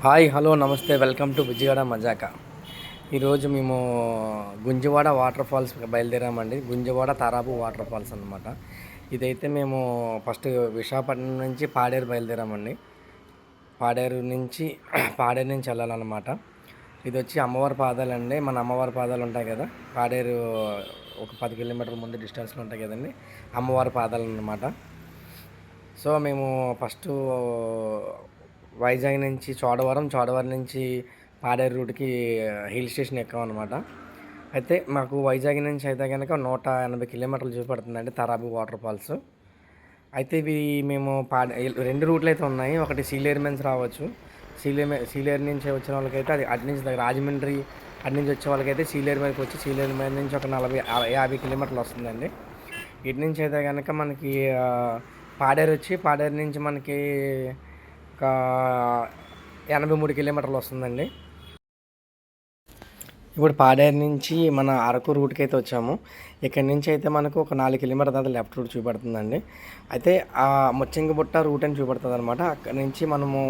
Hi hello నమస్తే welcome to బుజ్జిగడ మజాక. ఈరోజు మేము గుంజవాడ వాటర్ ఫాల్స్ బయలుదేరామండి. గుంజవాడ తారాపు వాటర్ ఫాల్స్ అనమాట. ఇదైతే మేము ఫస్ట్ విశాఖపట్నం నుంచి పాడేరు బయలుదేరామండి. పాడేరు నుంచి వెళ్ళాలన్నమాట. ఇది వచ్చి అమ్మవారి పాదాలు అండి. మన అమ్మవారి పాదాలు ఉంటాయి కదా, పాడేరు ఒక 10 కిలోమీటర్ల ముందు డిస్టెన్స్లో ఉంటాయి కదండి, అమ్మవారి పాదాలు అన్నమాట. సో మేము ఫస్ట్ వైజాగ్ నుంచి చోడవరం నుంచి పాడేరు రూట్కి హిల్ స్టేషన్ ఎక్కామన్నమాట. అయితే మాకు వైజాగ్ నుంచి అయితే కనుక 180 కిలోమీటర్లు చూపెడుతుందండి తారాబు వాటర్ ఫాల్స్. అయితే ఇవి మేము 2 రూట్లు అయితే ఉన్నాయి. ఒకటి సీలేరు నుంచి రావచ్చు. సీలేరు నుంచి వచ్చిన వాళ్ళకైతే అది అటు నుంచి రాజమండ్రి అటు నుంచి వచ్చే వాళ్ళకైతే సీలేరు మీదకి వచ్చి సీలేరు మీద నుంచి ఒక 40-50 కిలోమీటర్లు వస్తుందండి. ఇటు నుంచి అయితే కనుక మనకి పాడేరు నుంచి మనకి ఒక 83 కిలోమీటర్లు వస్తుందండి. ఇప్పుడు పాడేరు నుంచి మన అరకు రూట్కి అయితే వచ్చాము. ఇక్కడ నుంచి అయితే మనకు ఒక 4 కిలోమీటర్ దాకా లెఫ్ట్ రూట్ చూపెడుతుందండి. అయితే ఆ ముచ్చంగిబుట్ట రూట్ అని చూపెడుతుంది అనమాట. అక్కడ నుంచి మనము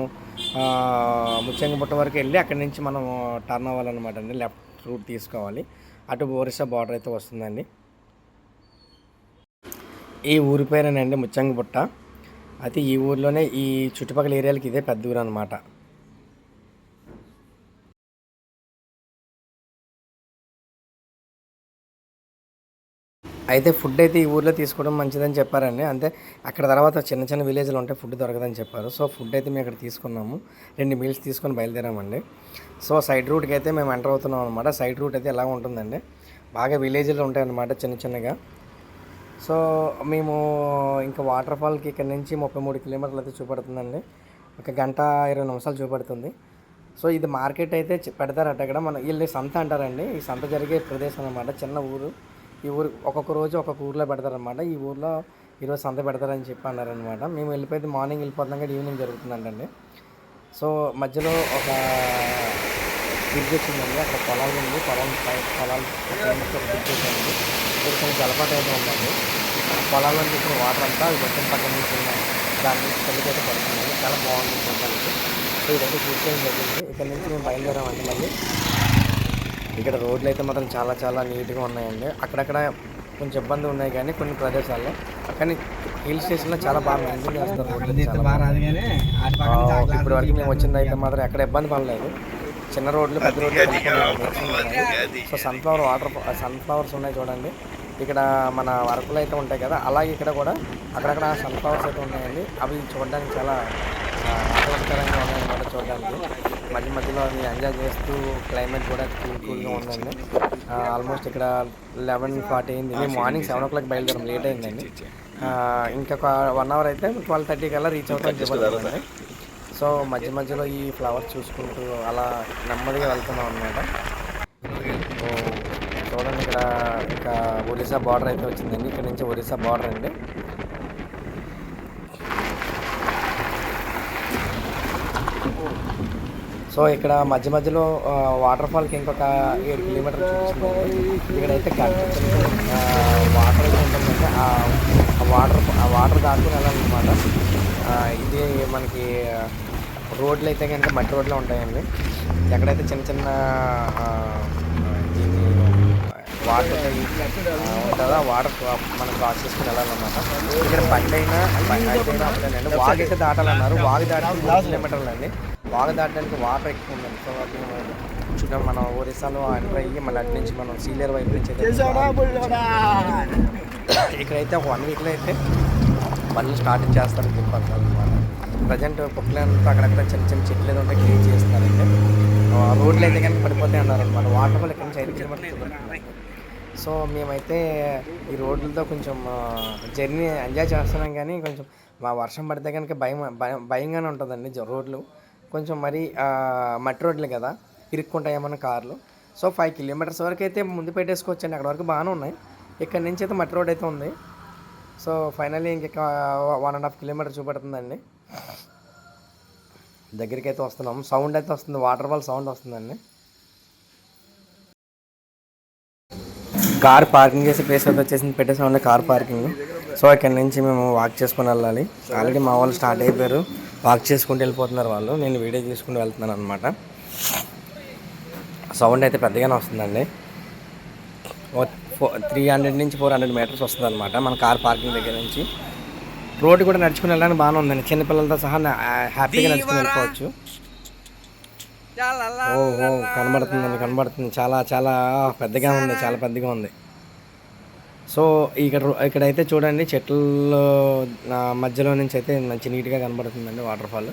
ముచ్చంగిబుట్ట వరకు వెళ్ళి అక్కడి నుంచి మనం టర్న్ అవ్వాలన్నమాట అండి. లెఫ్ట్ రూట్ తీసుకోవాలి. అటు ఒరిస్సా బార్డర్ అయితే వస్తుందండి. ఈ ఊరి పేరేనండి ముచ్చంగిబుట్ట. అయితే ఈ ఊర్లోనే ఈ చుట్టుపక్కల ఏరియాలకి ఇదే పెద్ద ఊరు అనమాట. అయితే ఫుడ్ అయితే ఈ ఊర్లో తీసుకోవడం మంచిదని చెప్పారండి. అంటే అక్కడ తర్వాత చిన్న చిన్న విలేజ్లు ఉంటే ఫుడ్ దొరకదని చెప్పారు. సో ఫుడ్ అయితే మేము అక్కడ తీసుకున్నాము. 2 మీల్స్ తీసుకొని బయలుదేరామండి. సో సైడ్ రూట్కి అయితే మేము ఎంటర్ అవుతున్నాం అనమాట. సైడ్ రూట్ అయితే ఎలా ఉంటుందండి, బాగా విలేజ్లు ఉంటాయన్నమాట చిన్న చిన్నగా. సో మేము ఇంకా వాటర్ ఫాల్కి ఇక్కడ నుంచి 33 కిలోమీటర్లు అయితే చూపెడుతుందండి. 1 గంట 20 నిమిషాలు చూపెడుతుంది. సో ఇది మార్కెట్ అయితే పెడతారట. ఇక్కడ మన వీళ్ళు సంత అంటారండి. ఈ సంత జరిగే ప్రదేశం అనమాట. చిన్న ఊరు. ఈ ఊరు ఒక్కొక్క రోజు ఒక్కొక్క ఊర్లో పెడతారనమాట. ఈ ఊర్లో ఈరోజు సంత పెడతారని చెప్పి అన్నారనమాట. మేము మార్నింగ్ వెళ్ళిపోతున్నాం కానీ ఈవినింగ్ జరుగుతుందండి. సో మధ్యలో ఒక బ్రిడ్జ్ వచ్చిందండి. అక్కడ పొలాలు ఉంది. పొలాలు బ్రిడ్జ్ వచ్చింది. కొంచెం జలపాతం అయితే ఉందండి. పొలాల్లో చూసిన వాటర్ అంతా మొత్తం పక్కన నుంచి దాని నుంచి తల్లికైతే పడుతుంది. చాలా బాగుంది చూడడానికి. సో ఇదైతే చూసుకోవడం జరిగింది. ఇక్కడ నుంచి మేము బయలుదేరామండి. మళ్ళీ ఇక్కడ రోడ్లు అయితే మాత్రం చాలా చాలా నీట్గా ఉన్నాయండి. అక్కడక్కడ కొంచెం ఇబ్బంది ఉన్నాయి కానీ కొన్ని ప్రదేశాల్లో, కానీ హిల్ స్టేషన్లో చాలా బాగా మెయింటైన్ చేస్తారు రోడ్లు. ఇప్పటి వరకు మేము వచ్చింది అయితే మాత్రం ఎక్కడ ఇబ్బంది పడలేదు. చిన్న రోడ్లు పెద్ద రోడ్లు. సో సన్ఫ్లవర్స్ ఉన్నాయి చూడండి. ఇక్కడ మన వరకులు అయితే ఉంటాయి కదా, అలాగే ఇక్కడ కూడా అక్కడక్కడ సన్ఫ్లవర్స్ అయితే ఉన్నాయండి. అవి చూడడానికి చాలా ఆహ్లాదకరంగా ఉన్నాయన్నమాట చూడడానికి. మధ్యలో ఎంజాయ్ చేస్తూ క్లైమేట్ కూడా కూల్గా ఉందండి. ఆల్మోస్ట్ ఇక్కడ 11:40 అయింది. మేము మార్నింగ్ 7 o'clock బయలుదేరాం. లేట్ అయిందండి. ఇంకొక 1 hour అయితే 12:30 కల్లా రీచ్ అవుతాం. సో మధ్యలో ఈ ఫ్లవర్స్ చూసుకుంటూ అలా నెమ్మదిగా వెళ్తున్నాం అన్నమాట. చూడండి, ఇక్కడ ఇంకా ఒరిస్సా బార్డర్ అయితే వచ్చిందండి. ఇక్కడ నుంచి ఒరిస్సా బార్డర్ అండి. సో ఇక్కడ మధ్యలో వాటర్ ఫాల్కి ఇంకొక 7 కిలోమీటర్లు చూపిస్తుంది. ఇక్కడైతే వాటర్ అయితే ఉంటుందంటే ఆ వాటర్ దాటుకుని వెళ్ళాలన్నమాట. ఇది మనకి రోడ్లు అయితే కనుక మట్టి రోడ్లు ఉంటాయండి. ఎక్కడైతే చిన్న వాటర్ ఉంటుందో వాటర్ మనం క్రాస్ చేసుకుని వెళ్ళాలన్నమాట. ఇక్కడ బండి అయినా అప్పుడేనండి. వాగు అయితే దాటాలన్నారు. వాగు దాటి 3 కిలోమీటర్లు అండి. వాగు దాటడానికి వాటర్ ఎక్కువ ఉందండి. సో అది మనం ఒరిస్సాలో ఎంటర్ అయ్యి మళ్ళీ అటు నుంచి మనం సీలేరు వైపు నుంచి అయితే ఇక్కడైతే ఒక 1 వీక్లో అయితే పనులు స్టార్ట్ చేస్తారని చెప్పారు అనమాట. ప్రజెంట్ కుక్కలంతా అక్కడక్కడ చిన్న చెట్లు ఏదో ఉంటే క్లీన్ చేస్తున్నారంటే. రోడ్లు అయితే కనుక పడిపోతాయి అన్నారనమాట. వాటర్ ఫాల్ ఇక్కడ నుంచి 5 కిలోమీటర్లు. సో మేమైతే ఈ రోడ్లతో కొంచెం జర్నీ ఎంజాయ్ చేస్తున్నాం కానీ కొంచెం వర్షం పడితే కనుక భయంగానే ఉంటుందండి. రోడ్లు కొంచెం మరీ మట్టి రోడ్లు కదా, ఇరుక్కుంటాయేమన్నా కార్లు. సో 5 కిలోమీటర్స్ వరకు అయితే ముందు పెట్టేసుకోవచ్చండి. అక్కడ వరకు బాగానే ఉన్నాయి. ఇక్కడ నుంచి అయితే మట్టి రోడ్ అయితే ఉంది. సో ఫైనల్లీ ఇంక 1.5 కిలోమీటర్ చూపెడుతుందండి. దగ్గరికి అయితే వస్తున్నాం. సౌండ్ అయితే వస్తుంది, వాటర్ ఫాల్ సౌండ్ వస్తుందండి. కార్ పార్కింగ్ చేసే ప్లేస్ అయితే వచ్చేసింది. పెట్టేసామండి కార్ పార్కింగ్. సో ఇక్కడ నుంచి మేము వాక్ చేసుకొని వెళ్ళాలి. ఆల్రెడీ మా వాళ్ళు స్టార్ట్ అయిపోయారు. వాక్ చేసుకుంటూ వెళ్ళిపోతున్నారు వాళ్ళు. నేను వీడియో తీసుకుంటూ వెళ్తున్నాను అనమాట. సౌండ్ అయితే పెద్దగానే వస్తుందండి. 300 నుంచి 400 మీటర్స్ వస్తుంది అనమాట మన కార్ పార్కింగ్ దగ్గర నుంచి. రోడ్డు కూడా నడుచుకుని వెళ్ళడానికి బాగానే ఉందండి. చిన్నపిల్లలతో సహా హ్యాపీగా నడుచుకుని వెళ్ళిపోవచ్చు. ఓహో, కనబడుతుంది. చాలా చాలా పెద్దగా ఉంది, చాలా పెద్దగా ఉంది. సో ఇక్కడైతే చూడండి, చెట్ల మధ్యలో నుంచి అయితే మంచి నీట్గా కనబడుతుందండి వాటర్ ఫాల్.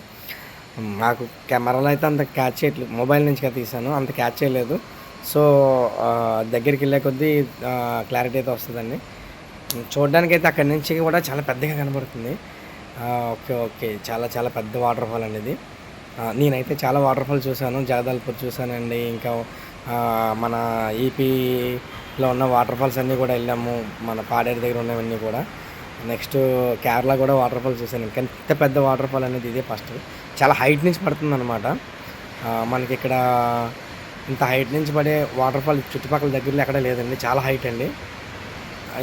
నాకు కెమెరాలో అయితే అంత క్యాచ్ చేయట్లేదు, మొబైల్ నుంచి తీసాను, అంత క్యాచ్ చేయలేదు. సో దగ్గరికి వెళ్ళే కొద్దీ క్లారిటీ అయితే వస్తుందండి. చూడడానికైతే అక్కడి నుంచి కూడా చాలా పెద్దగా కనబడుతుంది. ఓకే, చాలా చాలా పెద్ద వాటర్ ఫాల్ అండి ఇది. నేనైతే చాలా వాటర్ ఫాల్ చూశాను. జగదల్పూర్ చూశానండి, ఇంకా మన ఈపీలో ఉన్న వాటర్ ఫాల్స్ అన్నీ కూడా వెళ్ళాము. మన పాడేరు దగ్గర ఉన్నవన్నీ కూడా. నెక్స్ట్ కేరళ కూడా వాటర్ ఫాల్ చూశాను. కానీ ఇంత పెద్ద వాటర్ ఫాల్ అనేది ఇదే ఫస్ట్. చాలా హైట్ నుంచి పడుతుంది అనమాట. మనకి ఇక్కడ ఇంత హైట్ నుంచి పడే వాటర్ ఫాల్ చుట్టుపక్కల దగ్గరలో ఎక్కడ లేదండి. చాలా హైట్ అండి.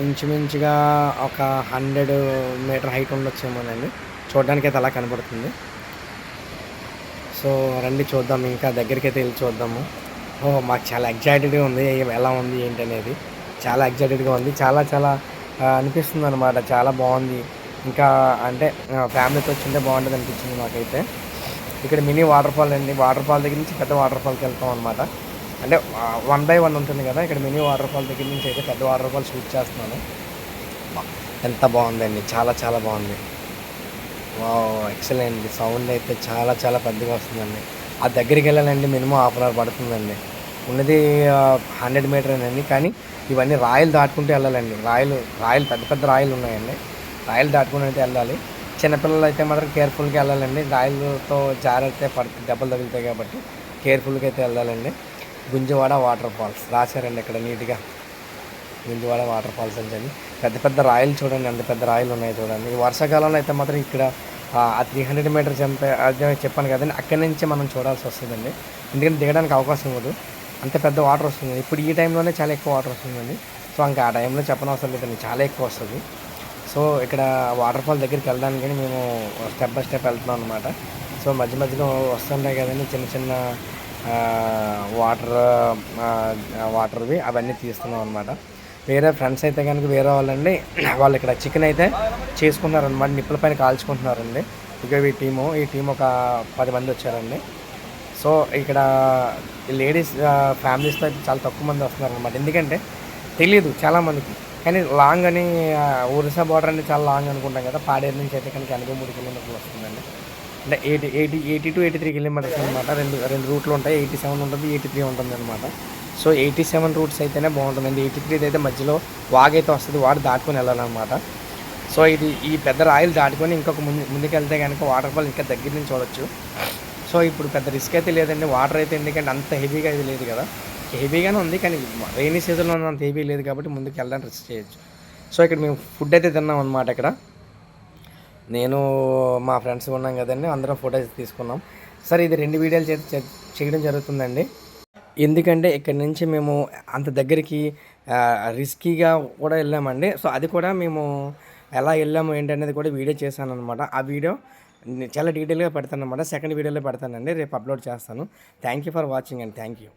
ఇంచుమించుగా ఒక 100 మీటర్ హైట్ ఉండొచ్చేమోనండి. చూడడానికి అయితే అలా కనబడుతుంది. సో రండి చూద్దాం, ఇంకా దగ్గరికి అయితే వెళ్ళి చూద్దాము. మాకు చాలా ఎగ్జైటెడ్గా ఉంది, ఎలా ఉంది ఏంటి అనేది. చాలా ఎగ్జైటెడ్గా ఉంది, చాలా చాలా అనిపిస్తుంది అనమాట. చాలా బాగుంది. ఇంకా అంటే ఫ్యామిలీతో వచ్చింటే బాగుంటుంది అనిపించింది నాకైతే. ఇక్కడ మినీ వాటర్ ఫాల్ అండి. వాటర్ ఫాల్ దగ్గర నుంచి పెద్ద వాటర్ ఫాల్కి వెళ్తాం అనమాట. అంటే 1 by 1 ఉంటుంది కదా, ఇక్కడ మినీ వాటర్ ఫాల్ దగ్గర నుంచి అయితే పెద్ద వాటర్ ఫాల్ షూట్ చేస్తున్నాను. ఎంత బాగుందండి, చాలా చాలా బాగుంది. ఎక్సలెంట్. సౌండ్ అయితే చాలా చాలా పెద్దగా వస్తుందండి. ఆ దగ్గరికి వెళ్ళాలండి మినిమం 1/2 hour పడుతుందండి. ఉన్నది 100 మీటర్నండి. కానీ ఇవన్నీ రాయలు దాటుకుంటూ వెళ్ళాలండి. రాయలు పెద్ద పెద్ద రాయలు ఉన్నాయండి. రాయలు దాటుకుంటూ అయితే వెళ్ళాలి. చిన్నపిల్లలు అయితే మాత్రం కేర్ఫుల్గా వెళ్ళాలండి. రాయలతో జారితే దెబ్బలు తగులుతాయి కాబట్టి కేర్ఫుల్గా అయితే వెళ్ళాలండి. గుంజవాడ వాటర్ ఫాల్స్ రాశారండి ఇక్కడ నీట్గా. గుంజవాడ వాటర్ ఫాల్స్ అంటే పెద్ద పెద్ద రాయలు చూడండి, అంత పెద్ద రాయలు ఉన్నాయి చూడండి. ఈ వర్షాకాలంలో అయితే మాత్రం ఇక్కడ ఆ 300 మీటర్స్ అదే చెప్పాను కదండి, అక్కడి నుంచి మనం చూడాల్సి వస్తుందండి. ఎందుకంటే దిగడానికి అవకాశం ఇవ్వదు, అంత పెద్ద వాటర్ వస్తుంది. ఇప్పుడు ఈ టైంలోనే చాలా ఎక్కువ వాటర్ వస్తుందండి. సో ఇంకా ఆ టైంలో చెప్పనవసరం లేదండి, చాలా ఎక్కువ వస్తుంది. సో ఇక్కడ వాటర్ ఫాల్ దగ్గరికి వెళ్ళడానికి మేము స్టెప్ బై స్టెప్ వెళ్తున్నాం అనమాట. సో మధ్య మధ్యలో వస్తుంటాయి కదండి చిన్న చిన్న వాటర్వి, అవన్నీ తీస్తున్నాం అనమాట. వేరే ఫ్రెండ్స్ అయితే కనుక వేరే వాళ్ళండి, వాళ్ళు ఇక్కడ చికెన్ అయితే చేసుకున్నారనమాట, నిప్పుల పైన కాల్చుకుంటున్నారండి. ఇక ఈ టీం ఒక 10 మంది వచ్చారండి. సో ఇక్కడ లేడీస్ ఫ్యామిలీస్తో అయితే చాలా తక్కువ మంది వస్తున్నారనమాట. ఎందుకంటే తెలియదు చాలామందికి. కానీ లాంగ్ అని ఒరిస్సా బార్డర్ అంటే చాలా లాంగ్ అనుకుంటాం కదా. పాడేరు నుంచి అయితే కనుక 83 కిలోమీటర్లు వస్తుందండి. అంటే 80 to 83 కిలోమీటర్స్ అనమాట. రెండు రూట్లు ఉంటాయి. 87 ఉంటుంది, 83 ఉంటుంది అనమాట. సో 87 రూట్స్ అయితేనే బాగుంటుందండి. 83 అయితే మధ్యలో వాగైతే వస్తుంది, వాడు దాటుకొని వెళ్ళాలన్నమాట. సో ఈ పెద్ద రాయలు దాటుకొని ఇంకొక ముందుకెళ్తే కనుక వాటర్ ఫాల్ ఇంకా దగ్గర నుంచి చూడొచ్చు. సో ఇప్పుడు పెద్ద రిస్క్ అయితే లేదండి. వాటర్ అయితే ఎందుకంటే అంత హెవీగా అయితే లేదు కదా, హెవీగానే ఉంది కానీ రైనీ సీజన్లో అంత హెవీ లేదు కాబట్టి ముందుకు వెళ్ళడానికి రిస్క్ చేయొచ్చు. సో ఇక్కడ మేము ఫుడ్ అయితే తిన్నాం అనమాట. ఇక్కడ నేను మా ఫ్రెండ్స్ ఉన్నాం కదండి, అందరం ఫోటోస్ తీసుకున్నాం. సరే ఇది 2 వీడియోలు చేయడం జరుగుతుందండి. ఎందుకంటే ఇక్కడ నుంచి మేము అంత దగ్గరికి రిస్కీగా కూడా వెళ్ళామండి. సో అది కూడా మేము ఎలా వెళ్ళాము ఏంటనేది కూడా వీడియో చేశాను అనమాట. ఆ వీడియో చాలా డీటెయిల్గా పెడతాను అనమాట. సెకండ్ వీడియోలో పెడతానండి, రేపు అప్లోడ్ చేస్తాను. Thank you for watching and thank you.